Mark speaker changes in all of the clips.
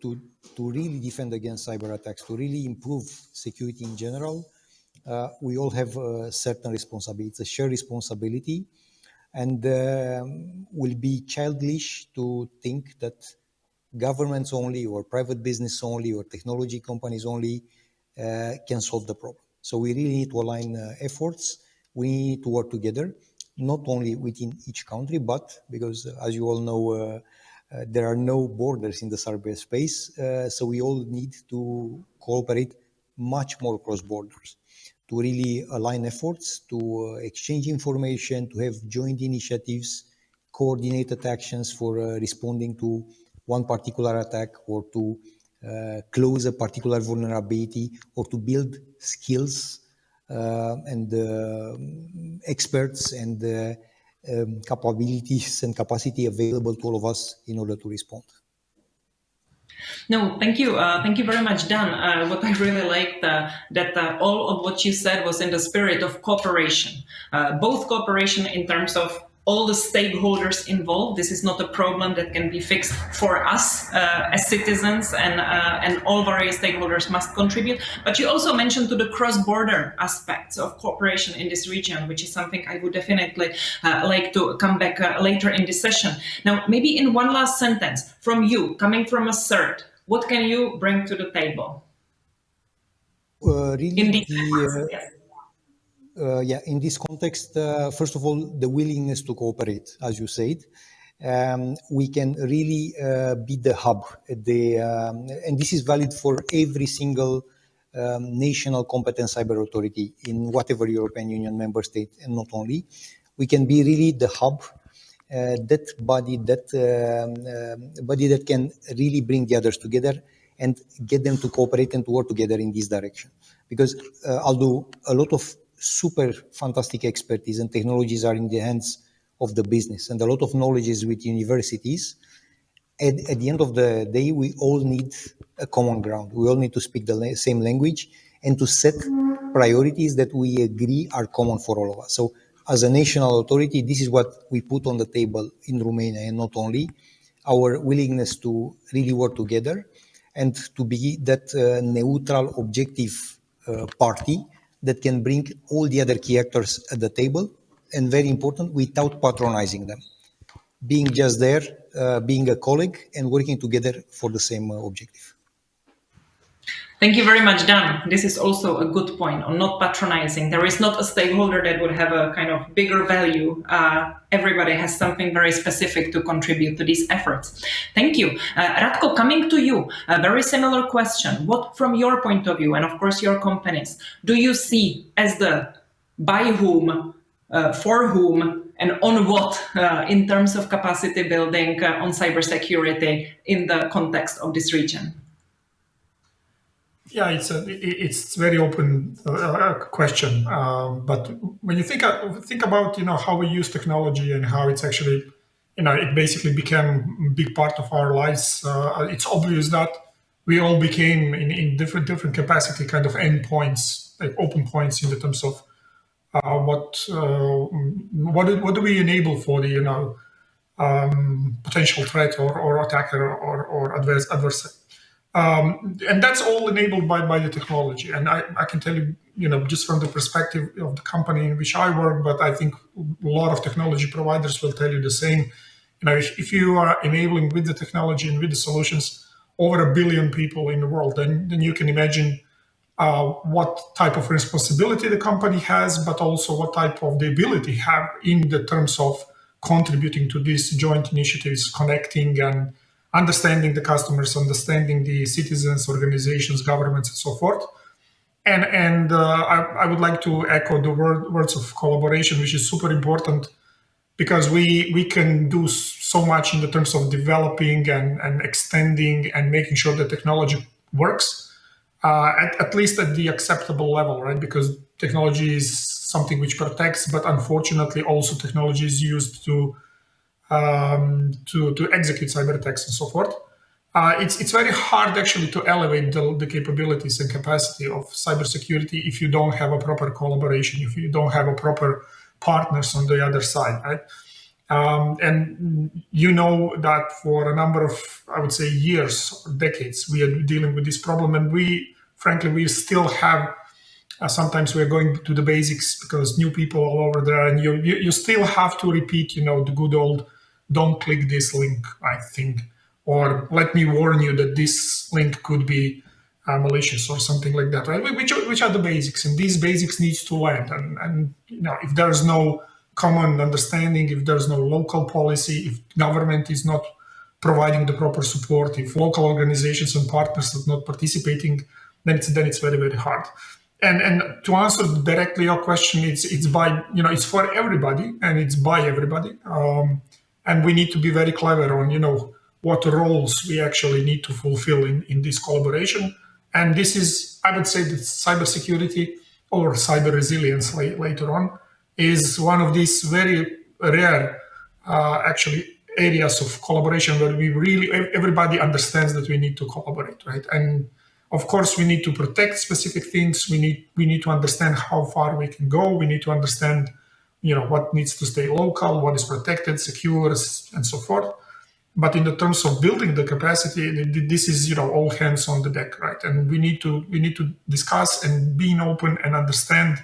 Speaker 1: to really defend against cyber attacks, to really improve security in general, we all have a certain responsibility. It's a shared responsibility, and will be childish to think that governments only, or private business only, or technology companies only can solve the problem. So we really need to align efforts. We need to work together, not only within each country, but because, as you all know, there are no borders in the cyberspace. So we all need to cooperate much more across borders to really align efforts, to exchange information, to have joint initiatives, coordinated actions for responding to one particular attack, or to close a particular vulnerability, or to build skills and experts and capabilities and capacity available to all of us in order to respond.
Speaker 2: No, thank you. Thank you very much, Dan. What I really liked, that all of what you said was in the spirit of cooperation, both cooperation in terms of all the stakeholders involved. This is not a problem that can be fixed for us as citizens, and all various stakeholders must contribute. But you also mentioned to the cross-border aspects of cooperation in this region, which is something I would definitely like to come back later in this session. Now, maybe in one last sentence from you, coming from a CERT, what can you bring to the table?
Speaker 1: Really, in this context, first of all, the willingness to cooperate, as you said. We can really be the hub, and this is valid for every single national competent cyber authority in whatever European Union member state, and not only. We can be really the hub, that body that can really bring the others together and get them to cooperate and to work together in this direction. Because although a lot of super fantastic expertise and technologies are in the hands of the business, and a lot of knowledge is with universities, at the end of the day, we all need a common ground. We all need to speak the same language and to set priorities that we agree are common for all of us. So as a national authority, this is what we put on the table in Romania, and not only our willingness to really work together and to be that neutral, objective party that can bring all the other key actors at the table, and very important, without patronizing them. Being just there, being a colleague, and working together for the same objective.
Speaker 2: Thank you very much, Dan. This is also a good point on not patronizing. There is not a stakeholder that would have a kind of bigger value. Everybody has something very specific to contribute to these efforts. Thank you. Ratko, coming to you, a very similar question. What, from your point of view, and of course your companies, do you see as the by whom, for whom, and on what in terms of capacity building on cybersecurity in the context of this region?
Speaker 3: Yeah, it's very open question. But when you think about how we use technology and how it's actually it basically became a big part of our lives, it's obvious that we all became in different capacity kind of endpoints, like open points in the terms of what do we enable for the potential threat or attacker or adversary. And that's all enabled by the technology. And I can tell you, just from the perspective of the company in which I work, but I think a lot of technology providers will tell you the same. If you are enabling with the technology and with the solutions over 1 billion people in the world, then you can imagine what type of responsibility the company has, but also what type of the ability have in the terms of contributing to these joint initiatives, connecting and understanding the customers, understanding the citizens, organizations, governments, and so forth. And I would like to echo the words of collaboration, which is super important, because we can do so much in the terms of developing and extending and making sure the technology works, at least at the acceptable level, right? Because technology is something which protects, but unfortunately also technology is used to execute cyber attacks and so forth. It's very hard actually to elevate the capabilities and capacity of cybersecurity if you don't have a proper collaboration, if you don't have a proper partners on the other side, right? And you know that for a number of, I would say, years or decades, we are dealing with this problem, and frankly, we still have. Sometimes we're going to the basics because new people all over there, and you still have to repeat, the good old, don't click this link, I think, or let me warn you that this link could be malicious or something like that, right? Which are the basics, and these basics needs to land. And if there's no common understanding, if there's no local policy, if government is not providing the proper support, if local organizations and partners are not participating, then it's very, very hard. And to answer directly your question, it's by it's for everybody and it's by everybody, and we need to be very clever on what roles we actually need to fulfill in this collaboration. And this is, I would say, that cybersecurity or cyber resilience later on is one of these very rare, actually, areas of collaboration where everybody understands that we need to collaborate, right? And of course, we need to protect specific things. We need to understand how far we can go. We need to understand, what needs to stay local, what is protected, secure, and so forth. But in the terms of building the capacity, this is all hands on the deck, right? And we need to discuss and being open and understand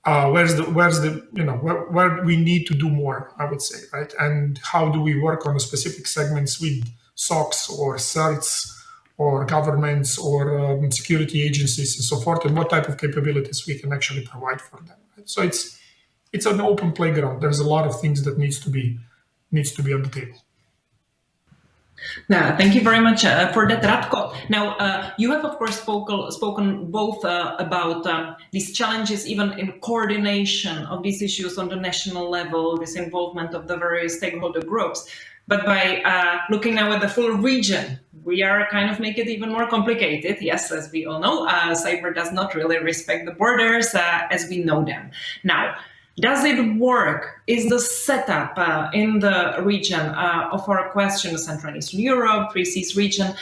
Speaker 3: where we need to do more, I would say, right? And how do we work on specific segments with SOCs or CERTs or governments or security agencies and so forth, and what type of capabilities we can actually provide for them. Right? So it's an open playground. There's a lot of things that needs to be on the table.
Speaker 2: Yeah, thank you very much for that, Ratko. Now, you have, of course, spoken both about these challenges, even in coordination of these issues on the national level, this involvement of the various stakeholder groups. But by looking now at the full region, we are kind of make it even more complicated. Yes, as we all know, cyber does not really respect the borders as we know them. Now, does it work? Is the setup in the region of our question, Central and Eastern Europe, Three Seas region,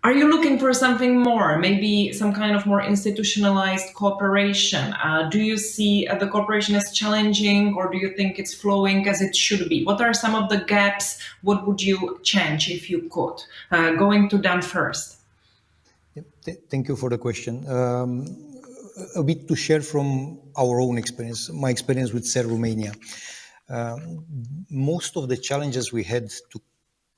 Speaker 2: are you looking for something more, maybe some kind of more institutionalized cooperation? Do you see the cooperation as challenging, or do you think it's flowing as it should be? What are some of the gaps? What would you change if you could? Going to Dan first.
Speaker 1: Thank you for the question. A bit to share from our own experience, my experience with CERT Romania. Most of the challenges we had to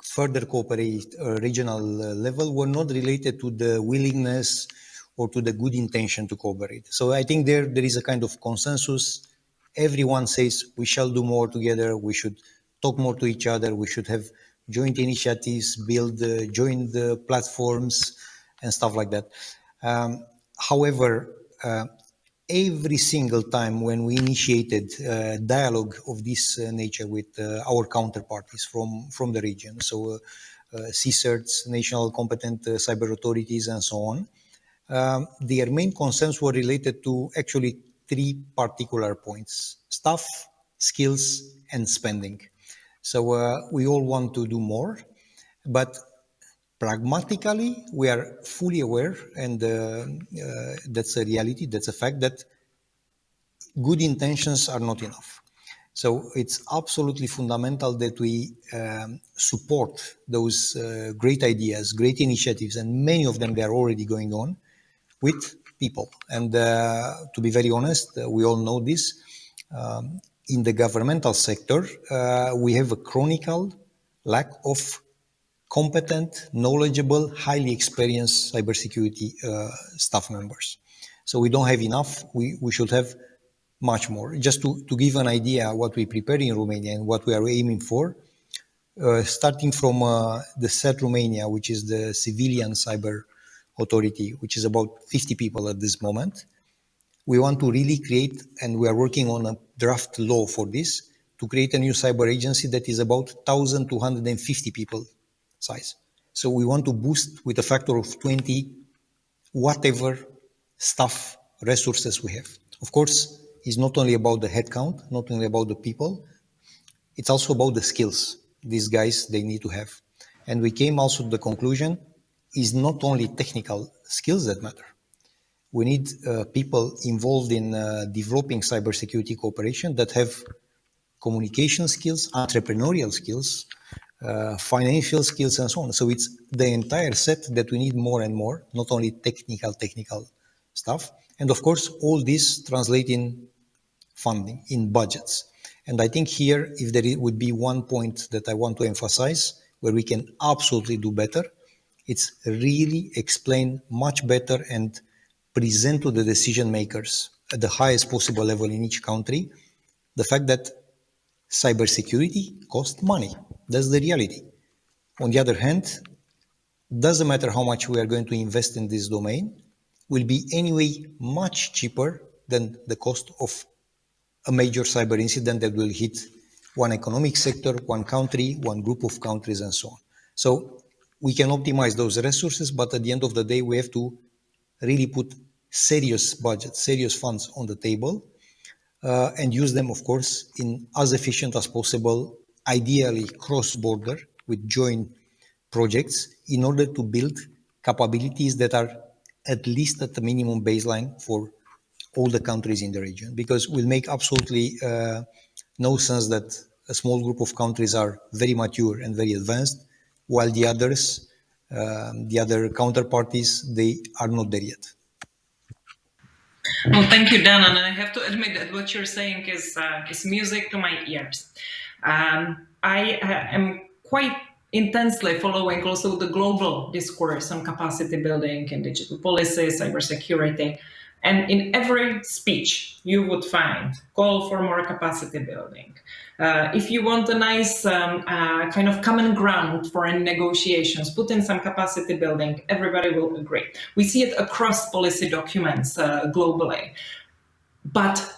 Speaker 1: further cooperate regional level were not related to the willingness or to the good intention to cooperate. So I think there is a kind of consensus. Everyone says we shall do more together, we should talk more to each other, we should have joint initiatives, build joint platforms and stuff like that. However, every single time when we initiated dialogue of this nature with our counterparties from the region, so CERTs, national competent cyber authorities, and so on, their main concerns were related to actually three particular points: staff, skills, and spending. So we all want to do more, but pragmatically, we are fully aware, and that's a reality, that's a fact, that good intentions are not enough. So it's absolutely fundamental that we support those great ideas, great initiatives, and many of them, they are already going on with people. And to be very honest, we all know this, in the governmental sector, we have a chronic lack of competent, knowledgeable, highly experienced cybersecurity staff members. So we don't have enough. We should have much more. Just to give an idea what we prepare in Romania and what we are aiming for, starting from the CERT Romania, which is the civilian cyber authority, which is about 50 people at this moment. We want to really create, and we are working on a draft law for this, to create a new cyber agency that is about 1,250 people size. So we want to boost with a factor of 20 whatever staff resources we have. Of course, it's not only about the headcount, not only about the people, it's also about the skills these guys, they need to have. And we came also to the conclusion, is not only technical skills that matter. We need people involved in developing cybersecurity cooperation that have communication skills, entrepreneurial skills, financial skills, and so on. So it's the entire set that we need more and more, not only technical stuff. And of course, all this translate in funding, in budgets. And I think here, if there would be one point that I want to emphasize, where we can absolutely do better, it's really explain much better and present to the decision makers at the highest possible level in each country the fact that cybersecurity costs money. That's the reality. On the other hand, doesn't matter how much we are going to invest in this domain, will be anyway much cheaper than the cost of a major cyber incident that will hit one economic sector, one country, one group of countries, and so on. So we can optimize those resources, but at the end of the day, we have to really put serious budget, serious funds on the table, and use them, of course, in as efficient as possible, ideally cross-border with joint projects, in order to build capabilities that are at least at the minimum baseline for all the countries in the region, because it will make absolutely no sense that a small group of countries are very mature and very advanced, while the others, the other counterparties, they are not there yet.
Speaker 2: Well, thank you, Dan. And I have to admit that what you're saying is music to my ears. I am quite intensely following also the global discourse on capacity building and digital policy, cybersecurity. And in every speech, you would find call for more capacity building. If you want a nice kind of common ground for any negotiations, put in some capacity building, everybody will agree. We see it across policy documents globally. But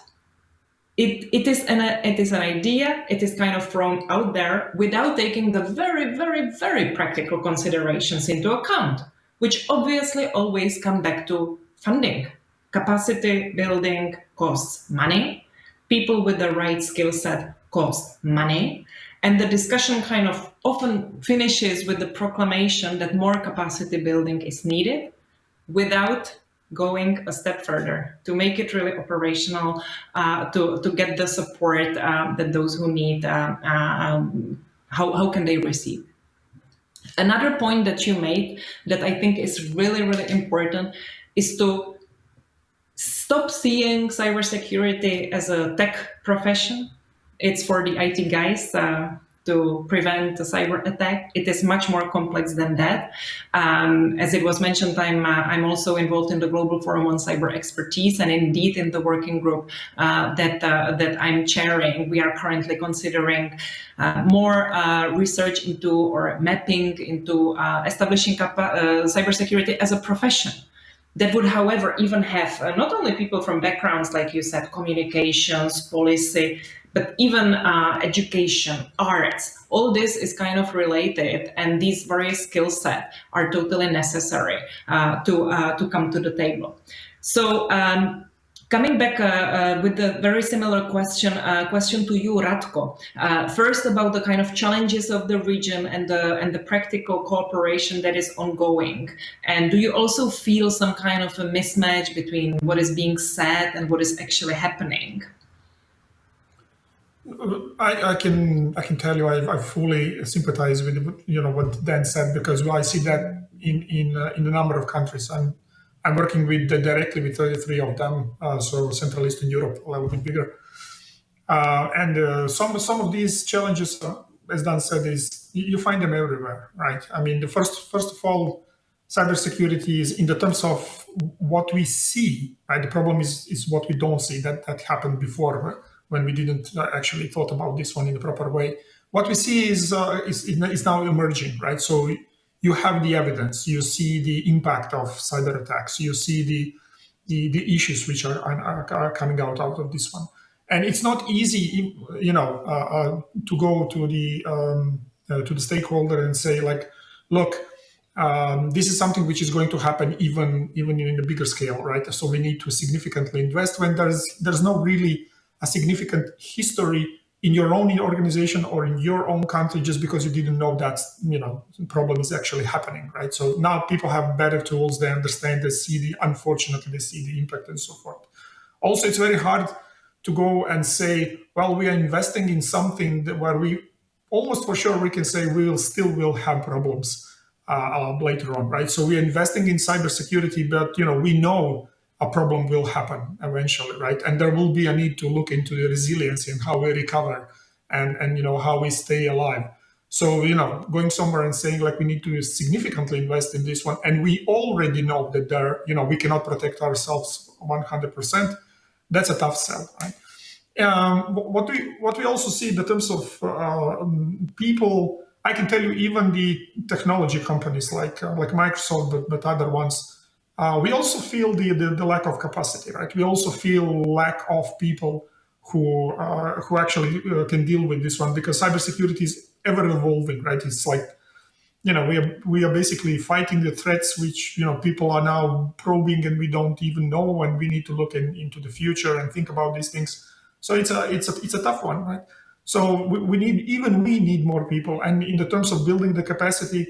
Speaker 2: it is an idea, it is kind of thrown out there without taking the very, very, very practical considerations into account, which obviously always come back to funding. Capacity building costs money. People with the right skill set cost money. And the discussion kind of often finishes with the proclamation that more capacity building is needed without going a step further to make it really operational, to get the support that those who need, how can they receive? Another point that you made that I think is really, really important is to stop seeing cybersecurity as a tech profession. It's for the IT guys to prevent a cyber attack. It is much more complex than that. As it was mentioned, I'm also involved in the Global Forum on Cyber Expertise, and indeed in the working group that I'm chairing, we are currently considering more research into or mapping into establishing cybersecurity as a profession. That would, however, even have not only people from backgrounds, like you said, communications, policy, but even education, arts. All this is kind of related, and these various skill sets are totally necessary to come to the table. So coming back with the very similar question to you, Ratko. First, about the kind of challenges of the region and the practical cooperation that is ongoing. And do you also feel some kind of a mismatch between what is being said and what is actually happening?
Speaker 3: I can tell you I fully sympathize with what Dan said, because I see that in a number of countries. I'm working directly with 33 of them, so Central Eastern Europe, a little bit bigger. And some of these challenges, as Dan said, is you find them everywhere, right? I mean, the first of all, cybersecurity is in the terms of what we see, right? The problem is what we don't see. That happened before when we didn't actually thought about this one in the proper way. What we see is now emerging, right? So you have the evidence, you see the impact of cyber attacks, you see the issues which are coming out of this one, and it's not easy, to go to the stakeholder and say, like, look, this is something which is going to happen even in a bigger scale, right? So we need to significantly invest when there's no really a significant history in your own organization or in your own country, just because you didn't know that the problem is actually happening, right? So now people have better tools, they understand, unfortunately they see the impact and so forth. Also, it's very hard to go and say, well, we are investing in something where we almost for sure we can say we will have problems later on, right? So we are investing in cybersecurity, but we know a problem will happen eventually, right? And there will be a need to look into the resiliency and how we recover and how we stay alive. So going somewhere and saying like we need to significantly invest in this one, and we already know that we cannot protect ourselves 100%. That's a tough sell, right? What we also see in terms of people, I can tell you, even the technology companies like Microsoft, but other ones, we also feel the lack of capacity, right? We also feel lack of people who actually can deal with this one, because cybersecurity is ever evolving, right? It's like we are basically fighting the threats which people are now probing, and we don't even know, and we need to look into the future and think about these things. So it's a tough one, right? So we need more people, and in the terms of building the capacity,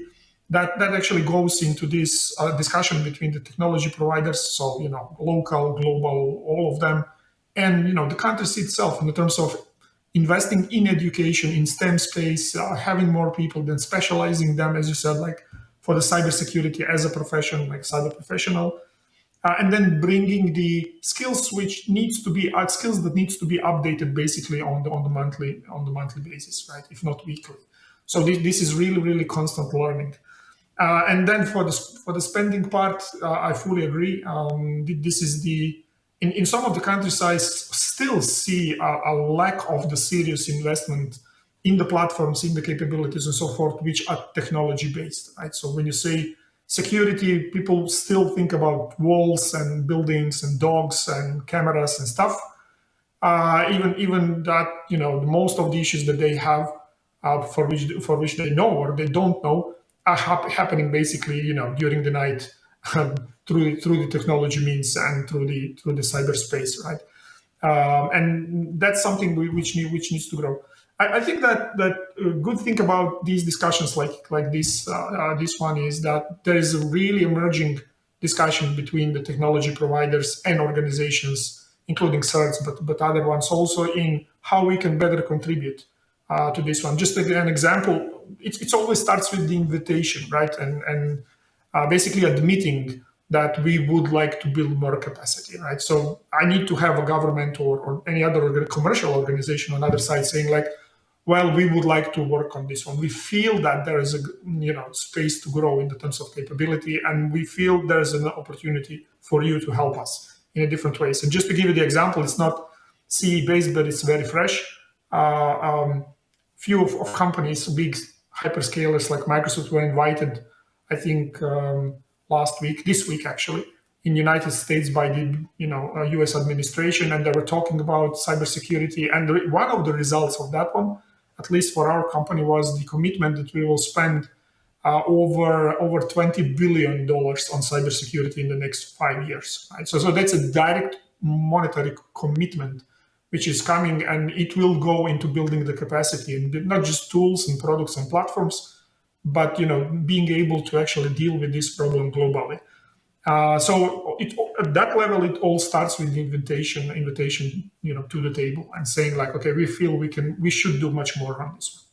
Speaker 3: that actually goes into this discussion between the technology providers, so local, global, all of them, and the countries itself, in the terms of investing in education, in STEM space, having more people, then specializing them, as you said, like for the cybersecurity as a profession, like cyber professional, and then bringing the skills which needs to be skills that needs to be updated basically on the monthly basis, right? If not weekly. So this is really constant learning. And then for the spending part, I fully agree. This is in some of the countries, I still see a lack of the serious investment in the platforms, in the capabilities and so forth, which are technology based, right? So when you say security, people still think about walls and buildings and dogs and cameras and stuff. Even that, most of the issues that they have, for which they know or they don't know, are happening basically, during the night, through the technology means and through the cyberspace, right? And that's something which needs to grow. I think that a good thing about these discussions like this one is that there is a really emerging discussion between the technology providers and organizations, including CERTs, but other ones also, in how we can better contribute to this one. Just an example, it always starts with the invitation, right? And basically admitting that we would like to build more capacity, right? So I need to have a government or any other commercial organization on the other side saying like, well, we would like to work on this one. We feel that there is a space to grow in the terms of capability, and we feel there is an opportunity for you to help us in a different ways. And just to give you the example, it's not CE based, but it's very fresh. Few of companies, big hyperscalers like Microsoft, were invited, I think this week actually, in the United States by the US administration, and they were talking about cybersecurity. And one of the results of that one, at least for our company, was the commitment that we will spend over $20 billion on cybersecurity in the next 5 years. Right? So that's a direct monetary commitment which is coming, and it will go into building the capacity, and not just tools and products and platforms, but being able to actually deal with this problem globally. So at that level, it all starts with the invitation, to the table, and saying like, okay, we feel we should do much more on this one.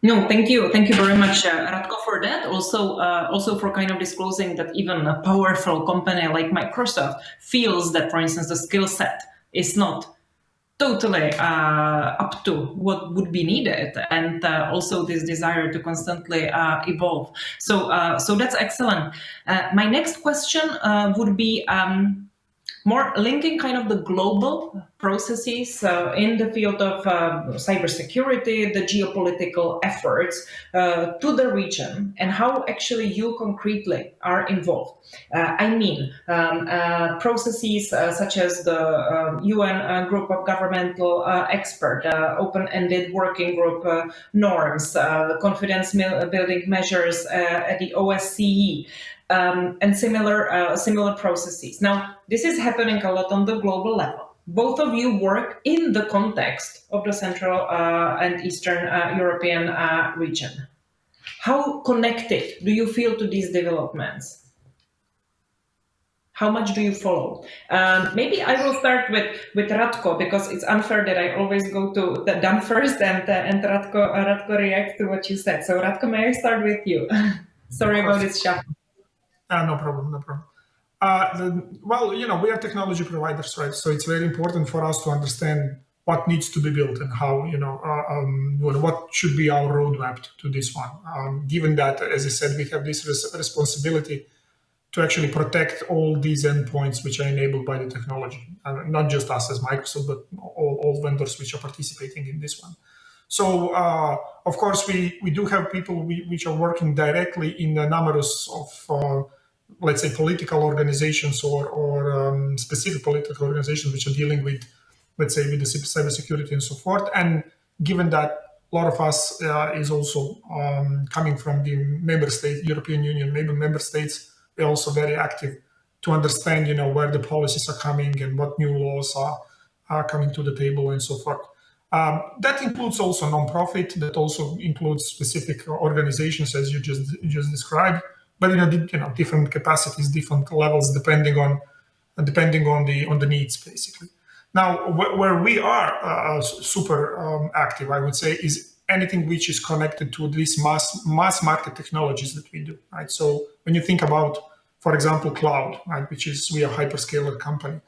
Speaker 2: No, thank you very much, Ratko, for that. Also for kind of disclosing that even a powerful company like Microsoft feels that, for instance, the skill set is not totally up to what would be needed, and also this desire to constantly evolve. So that's excellent. My next question would be more linking kind of the global processes in the field of cybersecurity, the geopolitical efforts to the region, and how actually you concretely are involved. Processes such as the UN group of governmental expert, open-ended working group norms, confidence building measures at the OSCE, and similar processes. Now, this is happening a lot on the global level. Both of you work in the context of the Central and Eastern European region. How connected do you feel to these developments? How much do you follow? Maybe I will start with Ratko, because it's unfair that I always go to the Dan first and Ratko reacts to what you said. So Ratko, may I start with you? Sorry about this shuffle.
Speaker 3: No problem, no problem. Well, we are technology providers, right? So it's very important for us to understand what needs to be built and how, what should be our roadmap to this one. Given that, as I said, we have this responsibility to actually protect all these endpoints which are enabled by the technology, not just us as Microsoft, but all vendors which are participating in this one. So, of course, we do have people which are working directly in the numerous of, let's say, political organizations or specific political organizations which are dealing with, let's say, with the cybersecurity and so forth. And given that a lot of us is also coming from the member state, European Union, member states, we're also very active to understand, where the policies are coming and what new laws are coming to the table and so forth. That includes also nonprofit. That also includes specific organizations, as you just described, but different capacities, different levels, depending on the needs, basically. Now, where we are super active, I would say, is anything which is connected to these mass market technologies that we do, right? So when you think about, for example, cloud, right, which is we are a hyperscaler company.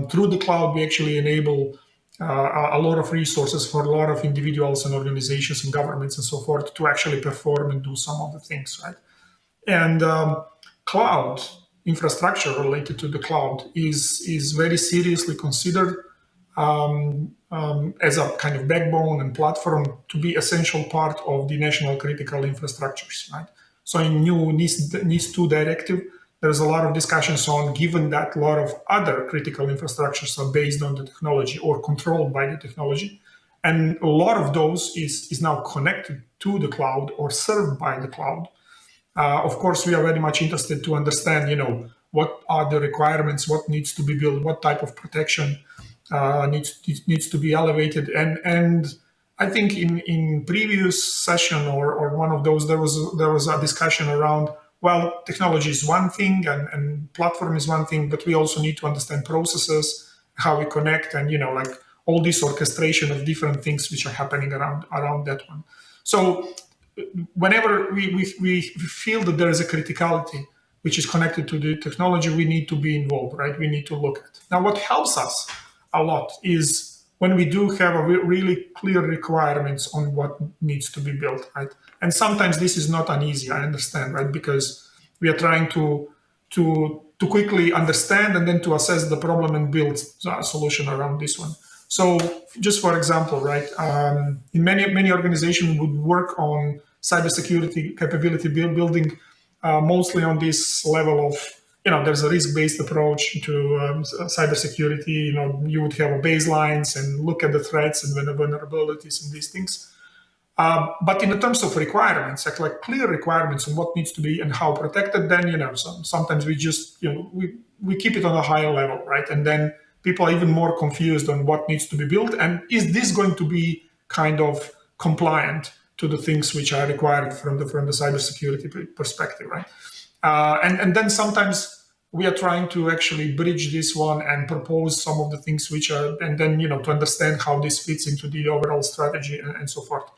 Speaker 3: Through the cloud, we actually enable a lot of resources for a lot of individuals and organizations and governments and so forth to actually perform and do some of the things, right? And cloud infrastructure related to the cloud is very seriously considered as a kind of backbone and platform to be essential part of the national critical infrastructures, right? So in new NIS2 directive, there's a lot of discussions on, given that a lot of other critical infrastructures are based on the technology or controlled by the technology, and a lot of those is now connected to the cloud or served by the cloud. Of course, we are very much interested to understand, what are the requirements, what needs to be built, what type of protection needs to be elevated. And I think in previous session or one of those, there was a discussion around, well, technology is one thing and platform is one thing, but we also need to understand processes, how we connect, and like all this orchestration of different things which are happening around that one. So whenever we feel that there is a criticality which is connected to the technology, we need to be involved, right? We need to look at. Now, what helps us a lot is when we do have a really clear requirements on what needs to be built, right? And sometimes this is not uneasy, I understand, right? Because we are trying to quickly understand and then to assess the problem and build a solution around this one. So just for example, right, in many organizations would work on cybersecurity capability building mostly on this level of, there's a risk-based approach to cybersecurity. You would have baselines and look at the threats and vulnerabilities and these things. But in the terms of requirements, like clear requirements on what needs to be and how protected, then, sometimes we just, we keep it on a higher level, right? And then people are even more confused on what needs to be built. And is this going to be kind of compliant to the things which are required from the cybersecurity perspective, right? And then sometimes we are trying to actually bridge this one and propose some of the things which are, and then, to understand how this fits into the overall strategy and so forth.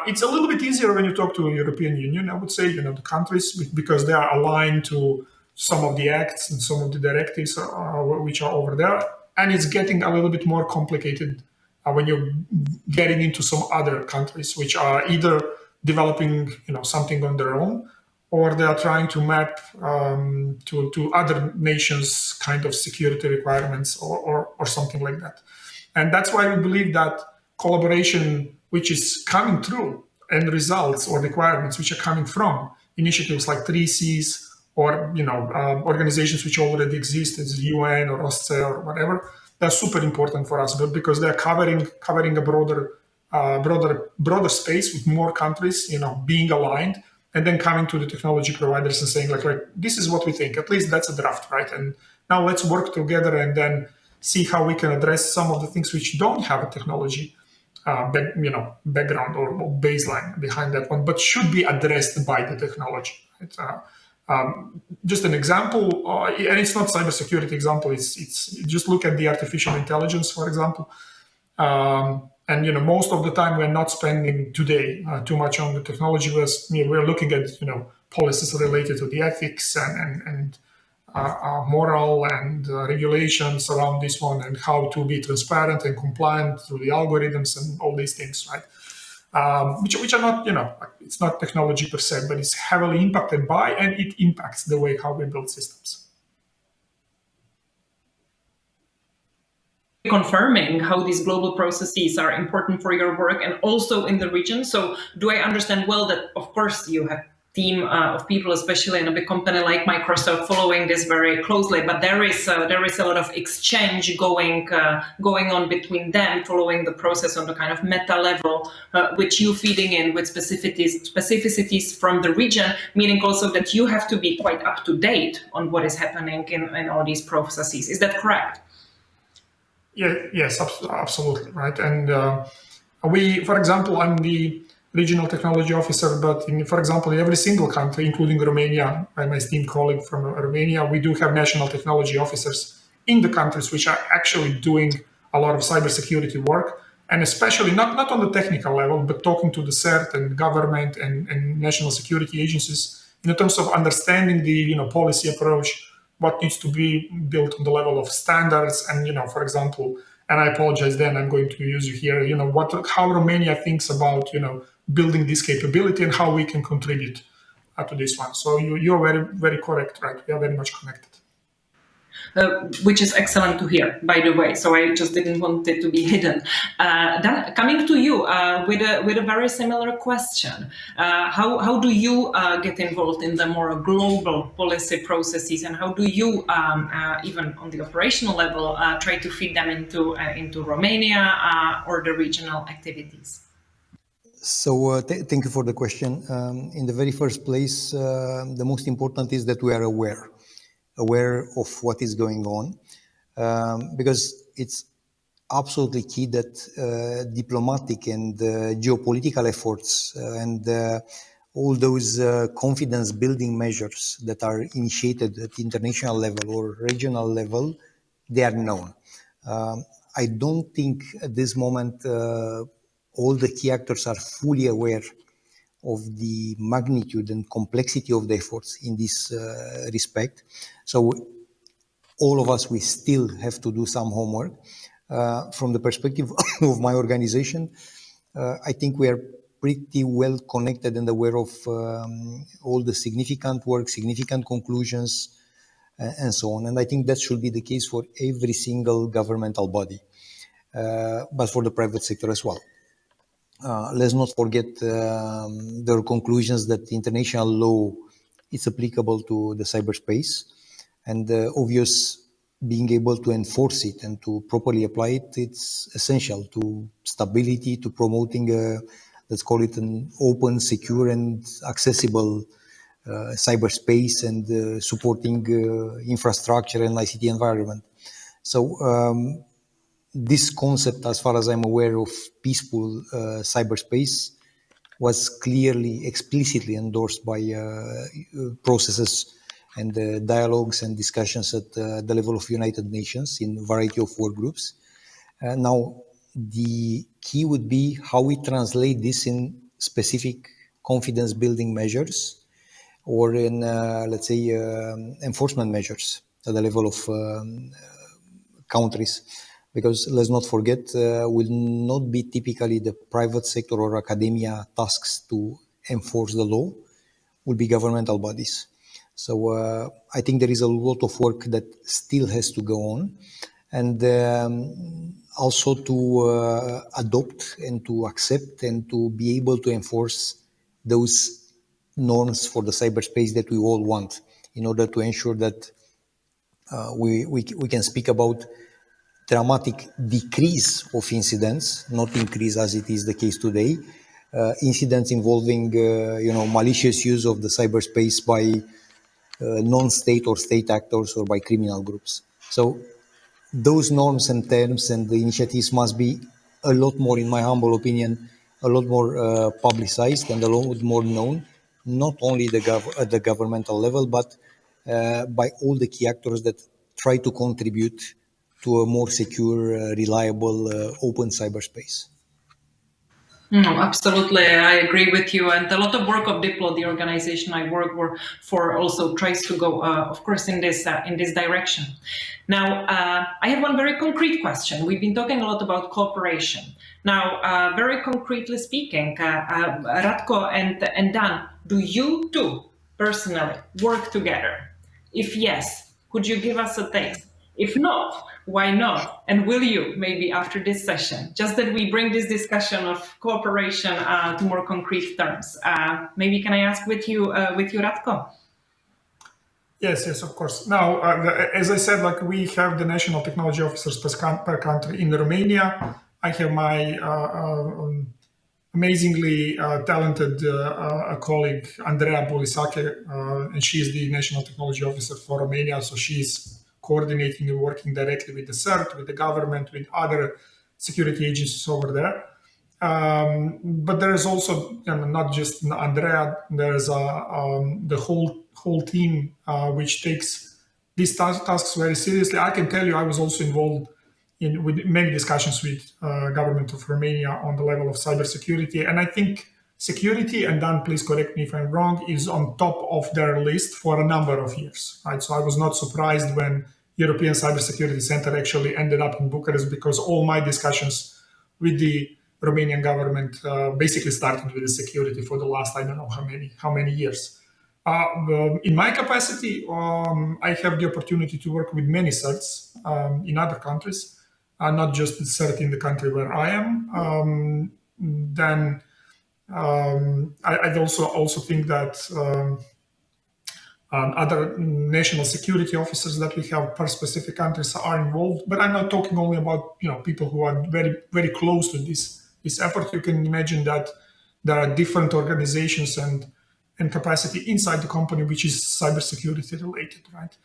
Speaker 3: It's a little bit easier when you talk to the European Union, I would say, the countries, because they are aligned to some of the acts and some of the directives which are over there. And it's getting a little bit more complicated when you're getting into some other countries, which are either developing, something on their own, or they are trying to map to other nations' kind of security requirements or something like that. And that's why we believe that collaboration, which is coming through, and results or requirements which are coming from initiatives like 3Cs or organizations which already exist, as UN or OSCE or whatever, they're super important for us, but because they're covering a broader space with more countries, being aligned, and then coming to the technology providers and saying like, this is what we think. At least that's a draft, right? And now let's work together and then see how we can address some of the things which don't have a technology background or baseline behind that one, but should be addressed by the technology. Right? Just an example, and it's not cybersecurity example. It's just look at the artificial intelligence, for example. And most of the time we're not spending today too much on the technology. We're looking at policies related to the ethics and moral and regulations around this one, and how to be transparent and compliant through the algorithms and all these things, right? Which are not, it's not technology per se, but it's heavily impacted by, and it impacts the way how we build systems.
Speaker 2: Confirming how these global processes are important for your work and also in the region. So do I understand well that, of course, you have team of people, especially in a big company like Microsoft, following this very closely, but there is a lot of exchange going on between them, following the process on the kind of meta level, which you feeding in with specificities from the region, meaning also that you have to be quite up to date on what is happening in all these processes. Is that correct?
Speaker 3: Yeah, yes, absolutely, right. And we, for example, I'm the regional technology officer, but for example, in every single country, including Romania, my esteemed colleague from Romania, we do have national technology officers in the countries which are actually doing a lot of cybersecurity work, and especially not on the technical level, but talking to the CERT and government and national security agencies in terms of understanding the policy approach, what needs to be built on the level of standards, and for example, and I apologize, then I'm going to use you here, how Romania thinks about building this capability and how we can contribute to this one. So you're very, very correct, right? We are very much connected.
Speaker 2: Which is excellent to hear, by the way. So I just didn't want it to be hidden. Then coming to you with a very similar question, how do you get involved in the more global policy processes, and how do you, even on the operational level, try to feed them into Romania or the regional activities?
Speaker 1: So thank you for the question. In the very first place, the most important is that we are aware of what is going on, because it's absolutely key that diplomatic and geopolitical efforts and all those confidence building measures that are initiated at international level or regional level, they are known. I don't think at this moment all the key actors are fully aware of the magnitude and complexity of the efforts in this respect. So all of us, we still have to do some homework. From the perspective of my organization, I think we are pretty well connected and aware of all the significant work, significant conclusions, and so on. And I think that should be the case for every single governmental body, but for the private sector as well. Let's not forget their conclusions that international law is applicable to the cyberspace, and obvious being able to enforce it and to properly apply it, it's essential to stability, to promoting let's call it an open, secure and accessible cyberspace, and supporting infrastructure and ICT environment. So this concept, as far as I'm aware, of peaceful cyberspace was clearly, explicitly endorsed by processes and dialogues and discussions at the level of United Nations in a variety of work groups. Now, the key would be how we translate this in specific confidence building measures or in, let's say, enforcement measures at the level of countries. Because let's not forget, will not be typically the private sector or academia tasks to enforce the law, will be governmental bodies. So I think there is a lot of work that still has to go on, and also to adopt and to accept and to be able to enforce those norms for the cyberspace that we all want, in order to ensure that we can speak about dramatic decrease of incidents, not increase as it is the case today. Incidents involving, malicious use of the cyberspace by non-state or state actors or by criminal groups. So those norms and terms and the initiatives must be a lot more, in my humble opinion, a lot more publicized and a lot more known, not only at the governmental level, but by all the key actors that try to contribute to a more secure, reliable, open cyberspace.
Speaker 2: No, absolutely. I agree with you. And a lot of work of Diplo, the organization I work for, also tries to go, of course, in this direction. Now, I have one very concrete question. We've been talking a lot about cooperation. Now, very concretely speaking, Ratko and Dan, do you two personally work together? If yes, could you give us a taste? If not, why not? And will you, maybe after this session? Just that we bring this discussion of cooperation to more concrete terms. Maybe can I ask with you, Ratko?
Speaker 3: Yes, of course. Now, as I said, like we have the national technology officers per country. In Romania, I have my amazingly talented colleague, Andreea Bolisake, and she is the national technology officer for Romania. So she's coordinating and working directly with the CERT, with the government, with other security agencies over there. But there is also not just Andrea. There's the whole team which takes these tasks very seriously. I can tell you, I was also involved with many discussions with government of Romania on the level of cybersecurity, and I think security, and Dan, please correct me if I'm wrong, is on top of their list for a number of years. Right? So I was not surprised when European Cybersecurity Center actually ended up in Bucharest, because all my discussions with the Romanian government basically started with the security for the last, I don't know how many years. In my capacity, I have the opportunity to work with many CERTs in other countries, not just the CERT in the country where I am. Then I also think that other national security officers that we have per specific countries are involved. But I'm not talking only about people who are very, very close to this effort. You can imagine that there are different organizations and capacity inside the company which is cybersecurity related, right?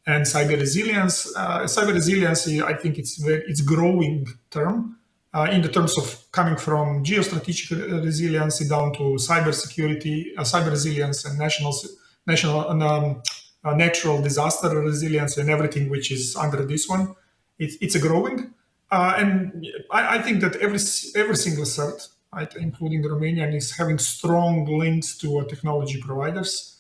Speaker 3: And cyber resilience, I think it's growing term in the terms of coming from geostrategic resiliency down to cybersecurity, cyber resilience, and natural disaster resilience, and everything which is under this one. It's a growing, and I think that every single CERT, right, including the Romanian, is having strong links to technology providers,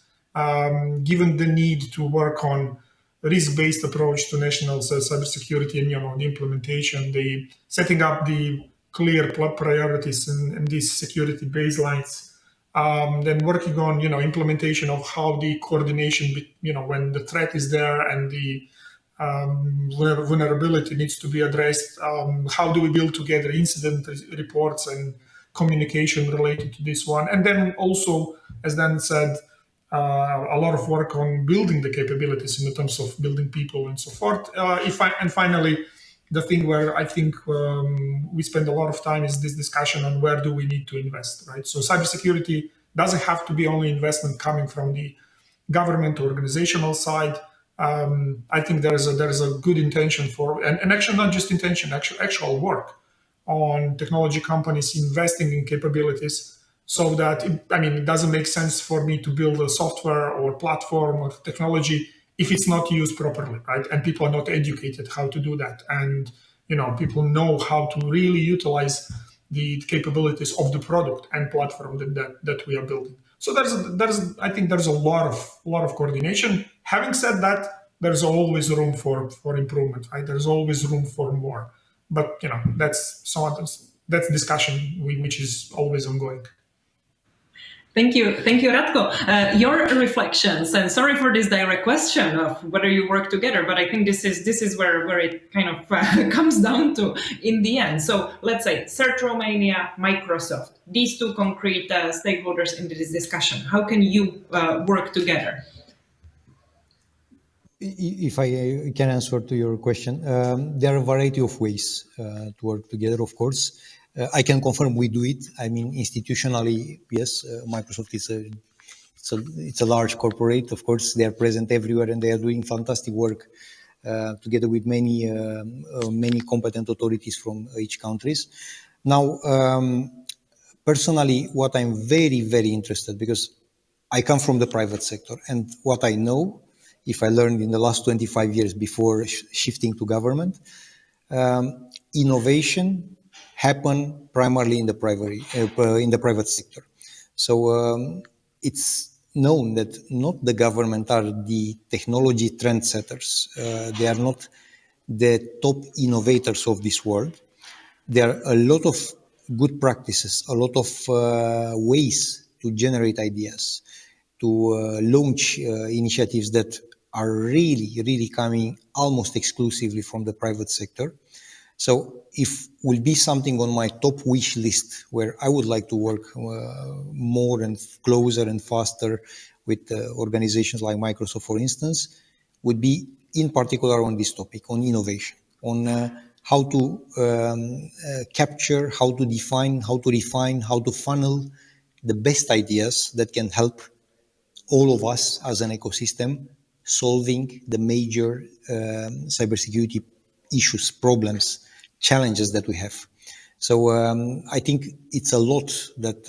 Speaker 3: given the need to work on risk-based approach to national cybersecurity and the implementation, the setting up the clear priorities and these security baselines. Then working on implementation of how the coordination when the threat is there and the vulnerability needs to be addressed. How do we build together incident reports and communication related to this one? And then also, as Dan said, a lot of work on building the capabilities in the terms of building people and so forth. And finally, the thing where I think we spend a lot of time is this discussion on where do we need to invest, right? So cybersecurity doesn't have to be only investment coming from the government or organizational side. I think there is a good intention for, and actually not just intention, actual work on technology companies investing in capabilities, so that it doesn't make sense for me to build a software or platform or technology if it's not used properly, right? And people are not educated how to do that, and people know how to really utilize the capabilities of the product and platform that we are building. So I think there's a lot of coordination. Having said that, there's always room for improvement, right? There's always room for more, but that's discussion which is always ongoing.
Speaker 2: Thank you, Ratko. Your reflections, and sorry for this direct question of whether you work together, but I think this is where it kind of comes down to in the end. So let's say CERT Romania, Microsoft, these two concrete stakeholders in this discussion. How can you work together?
Speaker 1: If I can answer to your question, there are a variety of ways to work together, of course. I can confirm we do it. Institutionally, yes, Microsoft it's a large corporate. Of course, they are present everywhere and they are doing fantastic work together with many competent authorities from each countries. Now, personally, what I'm very, very interested, because I come from the private sector, and what I know, if I learned in the last 25 years before shifting to government, innovation happen primarily in the private sector. So it's known that not the government are the technology trendsetters. They are not the top innovators of this world. There are a lot of good practices, a lot of ways to generate ideas, to launch initiatives that are really coming almost exclusively from the private sector. So if will be something on my top wish list where I would like to work more and closer and faster with organizations like Microsoft, for instance, would be in particular on this topic, on innovation, on how to capture, how to define, how to refine, how to funnel the best ideas that can help all of us as an ecosystem solving the major cybersecurity issues, problems, challenges that we have. So I think it's a lot that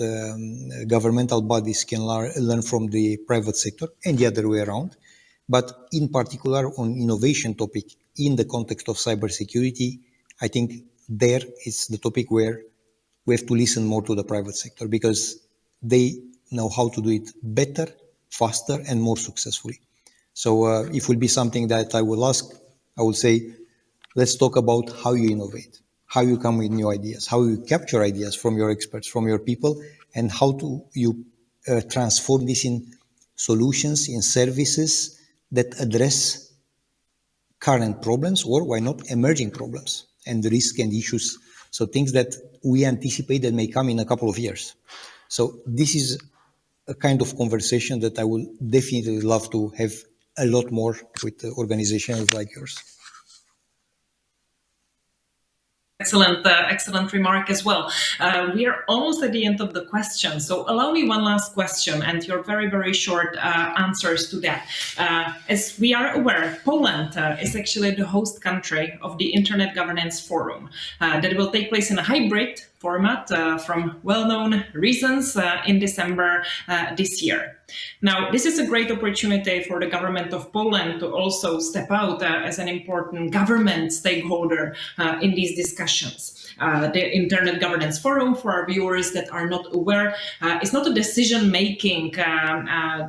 Speaker 1: governmental bodies can learn from the private sector and the other way around. But in particular on innovation topic in the context of cybersecurity, I think there is the topic where we have to listen more to the private sector because they know how to do it better, faster, and more successfully. So if it will be something that I will ask, I will say, let's talk about how you innovate, how you come with new ideas, how you capture ideas from your experts, from your people, and how to you transform this in solutions, in services that address current problems or why not emerging problems and the risk and issues. So things that we anticipate that may come in a couple of years. So this is a kind of conversation that I would definitely love to have a lot more with organizations like yours.
Speaker 2: Excellent remark as well. We are almost at the end of the question, so allow me one last question and your very short answers to that. As we are aware, Poland is actually the host country of the Internet Governance Forum that will take place in a hybrid format from well-known reasons in December this year. Now, this is a great opportunity for the government of Poland to also step out as an important government stakeholder in these discussions. The Internet Governance Forum, for our viewers that are not aware, is not a decision-making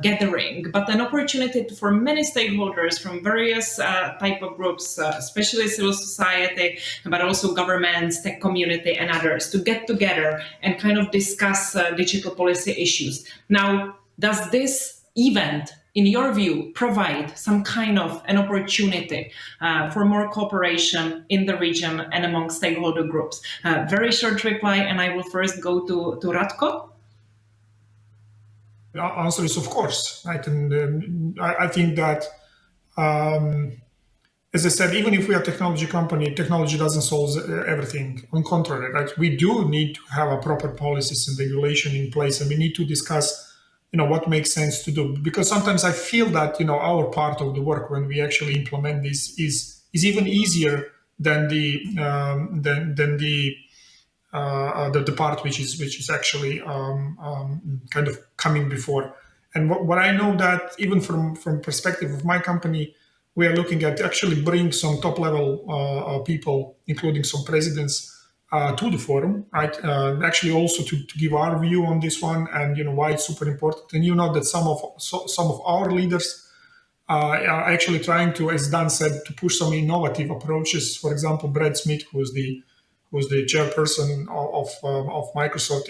Speaker 2: gathering, but an opportunity for many stakeholders from various type of groups, especially civil society, but also governments, tech community, and others, to get together and kind of discuss digital policy issues. Now, does this event, in your view, provide some kind of an opportunity for more cooperation in the region and among stakeholder groups? Very short reply, and I will first go to Ratko.
Speaker 3: The answer is of course, right? And I think that, as I said, even if we are a technology company, technology doesn't solve everything. On the contrary, right? We do need to have a proper policies and regulation in place, and we need to discuss what makes sense to do, because sometimes I feel that our part of the work when we actually implement this is even easier than the part which is actually kind of coming before. And what I know that even from perspective of my company, we are looking at actually bring some top level people, including some presidents, to the forum, right? Actually, also to give our view on this one and why it's super important. And that some of our leaders are actually trying to, as Dan said, to push some innovative approaches. For example, Brad Smith, who's the chairperson of Microsoft,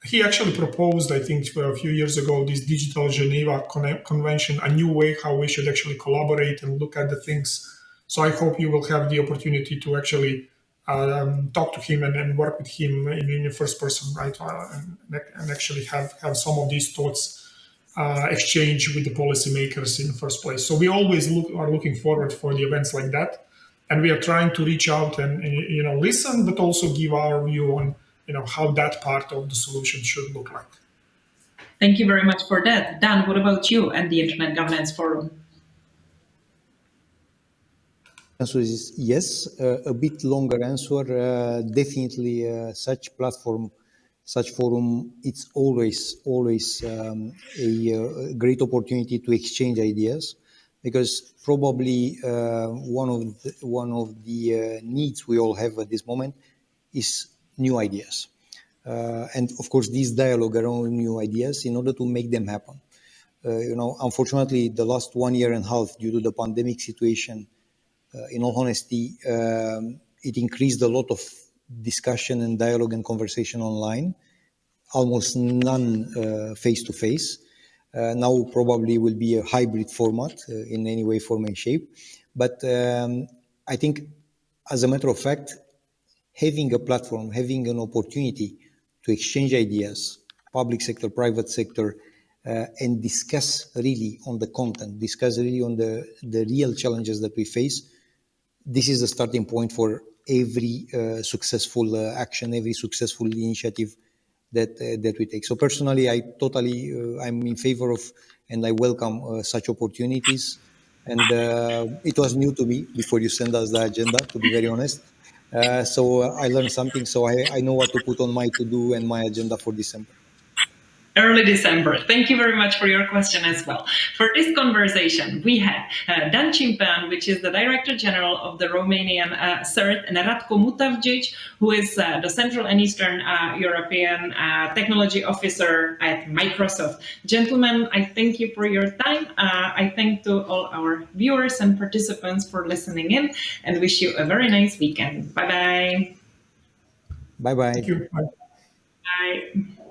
Speaker 3: he actually proposed, I think, a few years ago, this Digital Geneva Convention, a new way how we should actually collaborate and look at the things. So I hope you will have the opportunity to actually talk to him and work with him in the first person, right? And actually have some of these thoughts exchange with the policymakers in the first place. So we always are looking forward for the events like that. And we are trying to reach out and listen, but also give our view on how that part of the solution should look like.
Speaker 2: Thank you very much for that. Dan, what about you and the Internet Governance Forum?
Speaker 1: Answer is yes. A bit longer answer. Definitely, such platform such forum, it's always a great opportunity to exchange ideas, because probably one of the needs we all have at this moment is new ideas. And of course, this dialogue around new ideas in order to make them happen. Unfortunately, the last 1 year and a half, due to the pandemic situation, in all honesty, it increased a lot of discussion and dialogue and conversation online, almost none face-to-face. Now probably will be a hybrid format in any way, form and shape. But I think, as a matter of fact, having a platform, having an opportunity to exchange ideas, public sector, private sector, and discuss really on the content, discuss really on the real challenges that we face, this is the starting point for every successful action, every successful initiative that we take. So personally, I'm in favor of, and I welcome such opportunities. And it was new to me before you send us the agenda, to be very honest. So I learned something. So I know what to put on my to-do and my agenda for December.
Speaker 2: Early December. Thank you very much for your question as well. For this conversation, we had Dan Cimpean, which is the Director General of the Romanian CERT, and Ratko Mutavdzic, who is the Central and Eastern European Technology Officer at Microsoft. Gentlemen, I thank you for your time. I thank to all our viewers and participants for listening in, and wish you a very nice weekend. Bye-bye.
Speaker 1: Bye-bye.
Speaker 3: Thank you. Bye.
Speaker 2: Bye.